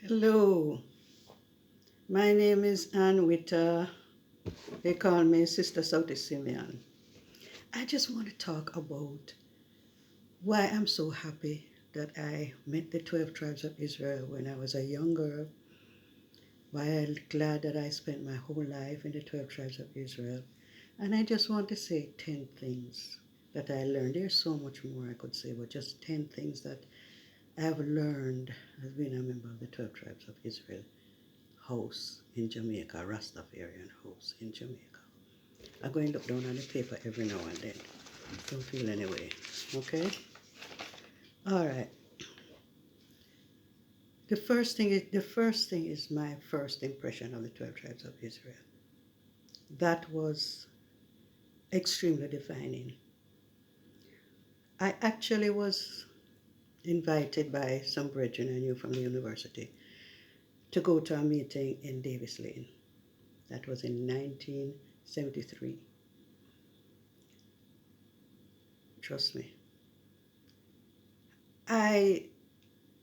Hello, my name is Ann Witter. They call me Sister Sauti Simeon. I just want to talk about why I'm so happy that I met the 12 tribes of Israel when I was a young girl, why I'm glad that I spent my whole life in the 12 tribes of Israel. And I just want to say 10 things that I learned. There's so much more I could say, but just 10 things that I've learned as being a member of the 12 tribes of Israel house in Jamaica, Rastafarian House in Jamaica. I go and look down on the paper every now and then. Don't feel any way. Okay? All right. The first thing is my first impression of the 12 tribes of Israel. That was extremely defining. I actually was invited by some brethren I knew from the university to go to a meeting in Davis Lane. That was in 1973. Trust me. I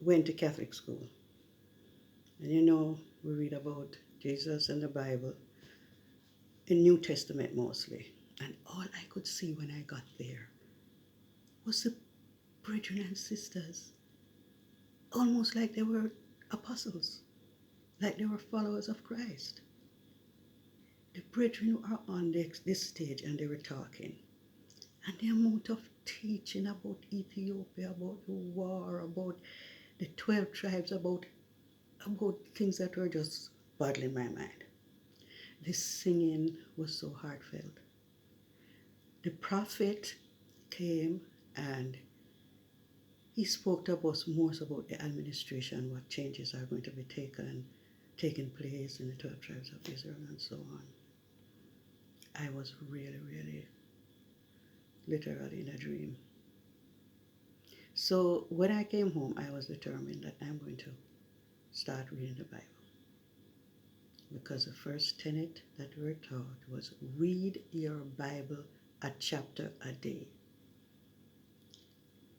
went to Catholic school. And we read about Jesus and the Bible in New Testament mostly. And all I could see when I got there was the brethren and sisters, almost like they were apostles, like they were followers of Christ. The brethren were on this stage and they were talking. And the amount of teaching about Ethiopia, about the war, about the 12 tribes, about things that were just boggling my mind. The singing was so heartfelt. The prophet came and he spoke to us more about the administration, what changes are going to be taking place in the 12 tribes of Israel and so on. I was really, really literally in a dream. So when I came home, I was determined that I'm going to start reading the Bible. Because the first tenet that we were taught was read your Bible a chapter a day.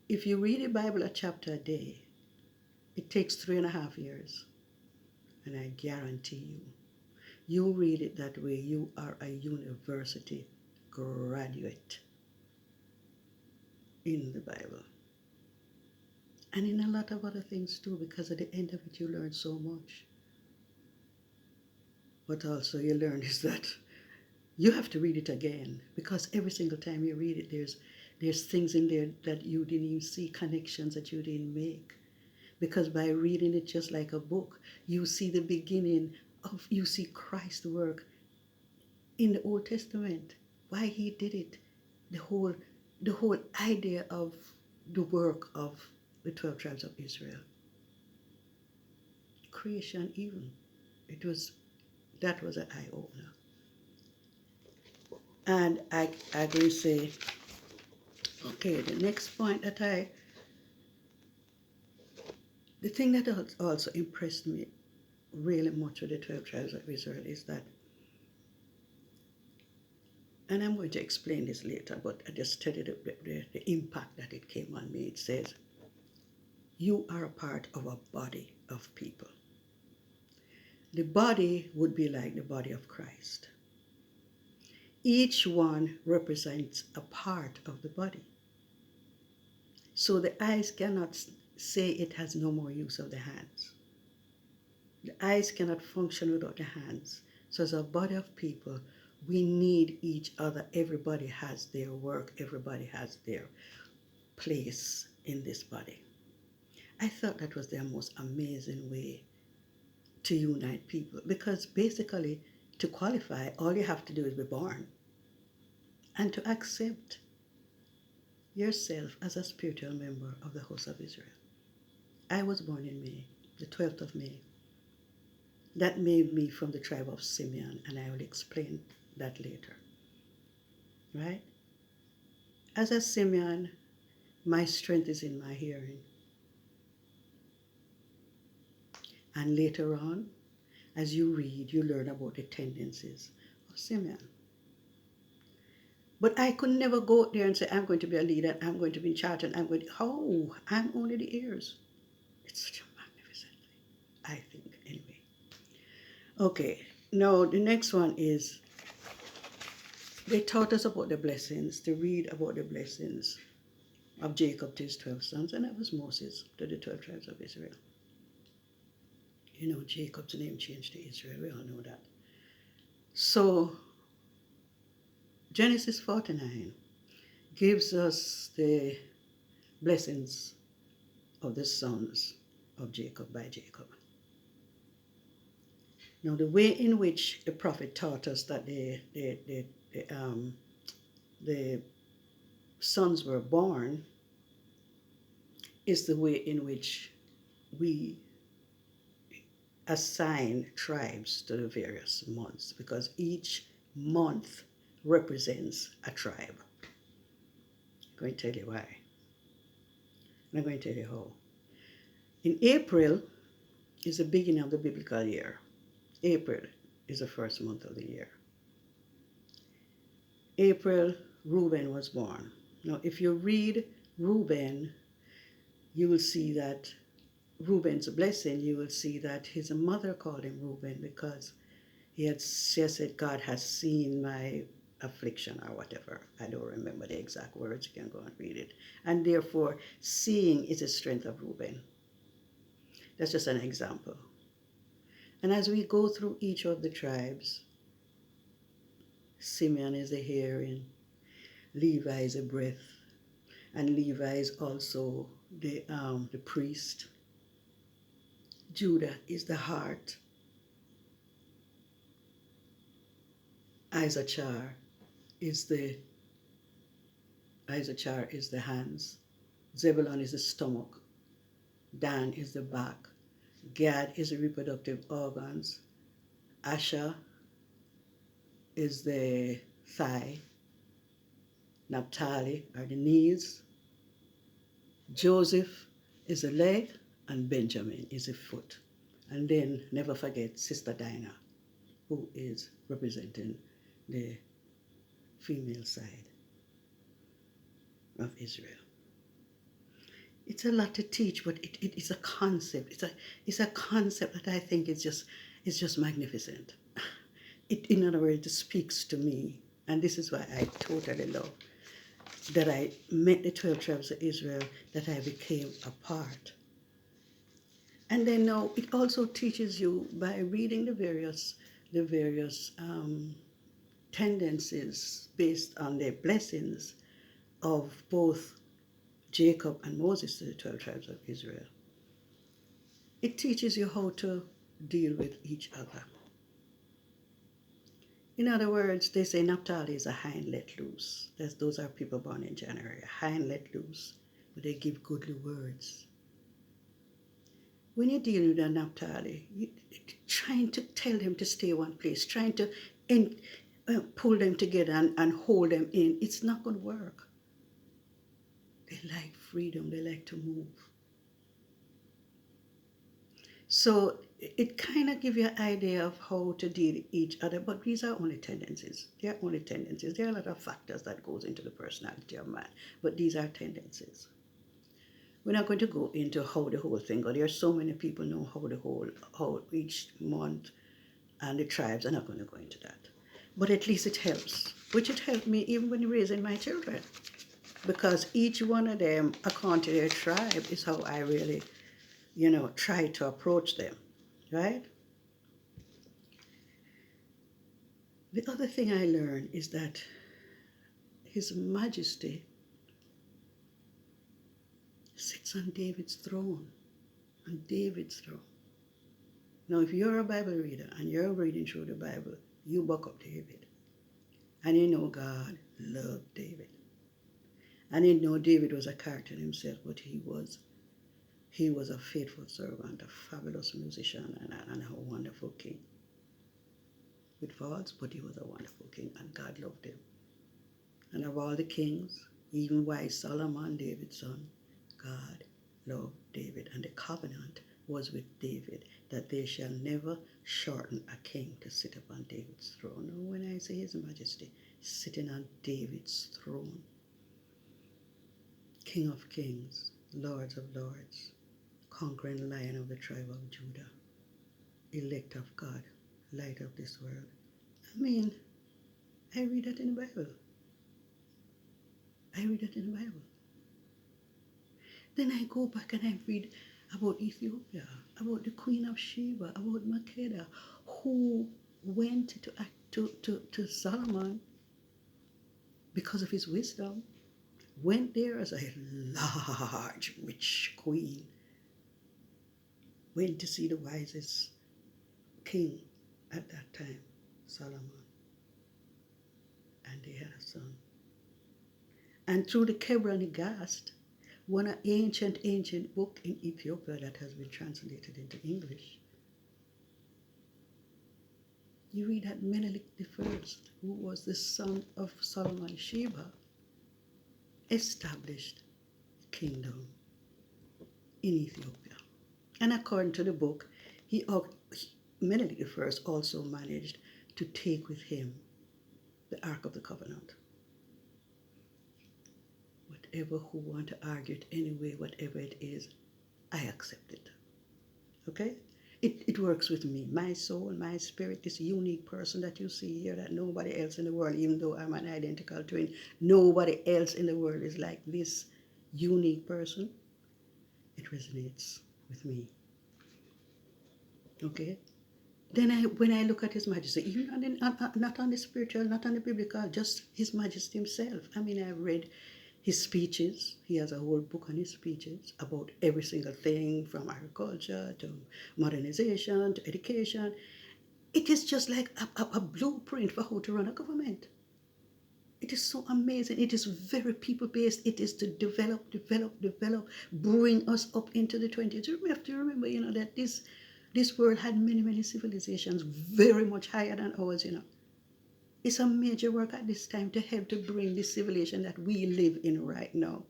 If you read the Bible a chapter a day, it takes 3.5 years. And I guarantee you read it that way, you are a university graduate in the Bible. And in a lot of other things too, because at the end of it you learn so much. What also you learn is that you have to read it again, because every single time you read it, there's things in there that you didn't even see, connections that you didn't make. Because by reading it just like a book, you see the beginning you see Christ's work in the Old Testament, why he did it, the whole idea of the work of the 12 tribes of Israel. Creation even. That was an eye-opener. And I will say, okay, the next point the thing that also impressed me really much with the 12 tribes of Israel is that, and I'm going to explain this later, but I just tell you the impact that it came on me. It says, you are a part of a body of people. The body would be like the body of Christ. Each one represents a part of the body. So the eyes cannot say it has no more use of the hands. The eyes cannot function without the hands. So as a body of people, we need each other. Everybody has their work. Everybody has their place in this body. I thought that was the most amazing way to unite people, because basically to qualify, all you have to do is be born and to accept yourself as a spiritual member of the house of Israel. I was born in May, the 12th of May. That made me from the tribe of Simeon, and I will explain that later. Right? As a Simeon, my strength is in my hearing. And later on, as you read, you learn about the tendencies of Simeon. But I could never go out there and say, I'm going to be a leader, I'm going to be in charge, and I'm only the ears. It's such a magnificent thing. I think, anyway. Okay, now the next one is they taught us about the blessings, to read about the blessings of Jacob to his 12 sons, and that was Moses to the 12 tribes of Israel. You know, Jacob's name changed to Israel, we all know that. So, Genesis 49 gives us the blessings of the sons of Jacob by Jacob. Now, the way in which the prophet taught us that the sons were born is the way in which we assign tribes to the various months, because each month represents a tribe. I'm going to tell you why. I'm going to tell you how. In April is the beginning of the biblical year. April is the first month of the year. April, Reuben was born. Now, if you read Reuben, you will see that Reuben's blessing, you will see that his mother called him Reuben because she said, God has seen my affliction or whatever. I don't remember the exact words. You can go and read it. And therefore, seeing is the strength of Reuben. That's just an example. And as we go through each of the tribes, Simeon is the hearing, Levi is the breath, and Levi is also the priest. Judah is the heart. Isrsel is the hands. Zebulun is the stomach. Dan is the back. Gad is the reproductive organs. Asher is the thigh. Naphtali are the knees. Joseph is the leg, and Benjamin is the foot. And then never forget Sister Dinah, who is representing the female side of Israel. It's a lot to teach, but it's a concept. It's a concept that I think is just magnificent. In other words, it speaks to me, and this is why I totally love that I met the 12 tribes of Israel, that I became a part. And then now it also teaches you by reading the various tendencies based on the blessings of both Jacob and Moses to the 12 tribes of Israel. It teaches you how to deal with each other. In other words, they say Naphtali is a hind let loose. Those are people born in January. A hind let loose, but they give goodly words. When you deal with a Naphtali, you're trying to tell them to stay one place, trying to pull them together and hold them in, it's not going to work. They like freedom, they like to move. So it kind of gives you an idea of how to deal with each other, but these are only tendencies. They are only tendencies. There are a lot of factors that goes into the personality of man, but these are tendencies. We're not going to go into how the whole thing goes. There are so many people know how each month and the tribes. I'm not going to go into that. But at least it helps, which it helped me even when raising my children. Because each one of them, according to their tribe, is how I really, try to approach them, right? The other thing I learned is that His Majesty sits on David's throne, Now, if you're a Bible reader and you're reading through the Bible, you buck up David. And you know God loved David. And you know David was a character in himself, but he was a faithful servant, a fabulous musician, and a wonderful king. With faults, but he was a wonderful king, and God loved him. And of all the kings, even wise Solomon, David's son, God loved David. And the covenant was with David, that they shall never shorten a king to sit upon David's throne. Now, when I say His Majesty sitting on David's throne, King of kings, Lords of lords, conquering Lion of the tribe of Judah, elect of God, light of this world. I mean, I read that in the Bible. I read that in the Bible. Then I go back and I read about Ethiopia, about the Queen of Sheba, about Makeda, who went to Solomon because of his wisdom, went there as a large, rich queen, went to see the wisest king at that time, Solomon, and they had a son. And through the Kebra and the Gast, one ancient book in Ethiopia that has been translated into English, you read that Menelik I, who was the son of Solomon Sheba, established a kingdom in Ethiopia. And according to the book, Menelik I also managed to take with him the Ark of the Covenant. Whatever who want to argue it anyway, whatever it is, I accept it. Okay? It works with me. My soul, my spirit, this unique person that you see here that nobody else in the world, even though I'm an identical twin, nobody else in the world is like this unique person. It resonates with me. Okay? Then when I look at His Majesty, even not on the spiritual, not on the biblical, just His Majesty himself. I mean, I've read his speeches. He has a whole book on his speeches about every single thing from agriculture to modernization to education. It is just like a blueprint for how to run a government. It is so amazing. It is very people-based. It is to develop, bring us up into the 20th. You have to remember, that this world had many civilizations very much higher than ours, It's a major work at this time to help to bring this civilization that we live in right now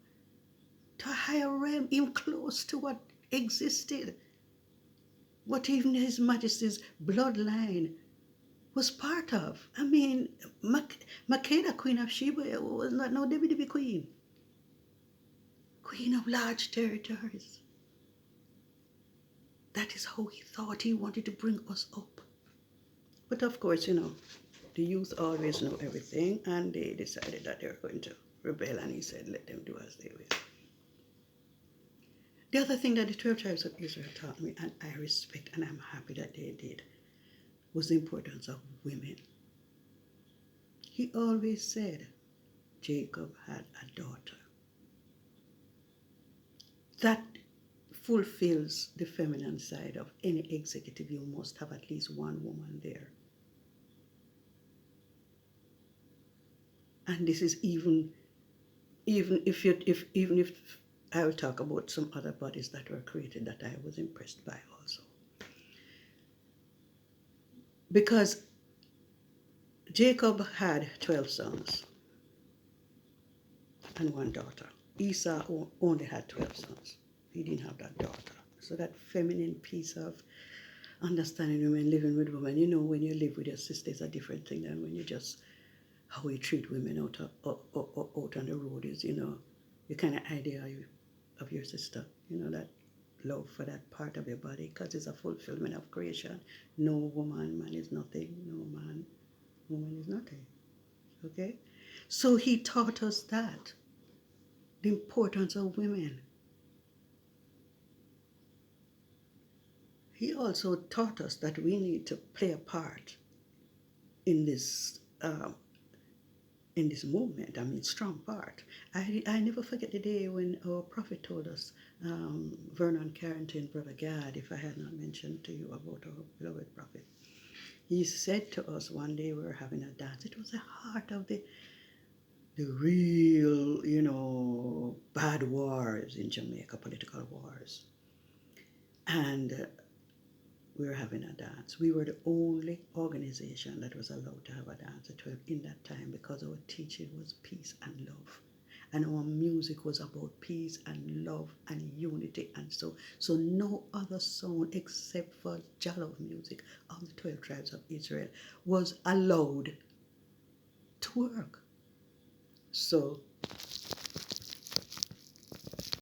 to a higher realm, even close to what existed, what even His Majesty's bloodline was part of. I mean, Makeda, Queen of Sheba, was not no Debbie queen. Queen of large territories. That is how he thought he wanted to bring us up. But of course, the youth always know everything, and they decided that they were going to rebel, and he said, let them do as they will. The other thing that the 12 tribes of Israel taught me, and I respect and I'm happy that they did, was the importance of women. He always said Jacob had a daughter. That fulfills the feminine side of any executive. You must have at least one woman there. And this is even if I will talk about some other bodies that were created that I was impressed by also. Because Jacob had 12 sons and one daughter. Esau only had 12 sons. He didn't have that daughter. So that feminine piece of understanding women, living with women, when you live with your sister is a different thing than when you just, how you treat women out on the road is, the kind of idea of your sister, that love for that part of your body, because it's a fulfillment of creation. No woman, man is nothing. No man, woman is nothing. Okay? So he taught us that, the importance of women. He also taught us that we need to play a part in this movement. I mean, strong part. I never forget the day when our prophet told us, Vernon Carrington, Brother Gad, if I had not mentioned to you about our beloved prophet, he said to us one day we were having a dance. It was the heart of the real, bad wars in Jamaica, political wars. And we were having a dance. We were the only organization that was allowed to have a dance in that time, because our teaching was peace and love. And our music was about peace and love and unity. And so no other song except for Jollof music of the 12 tribes of Israel was allowed to work. So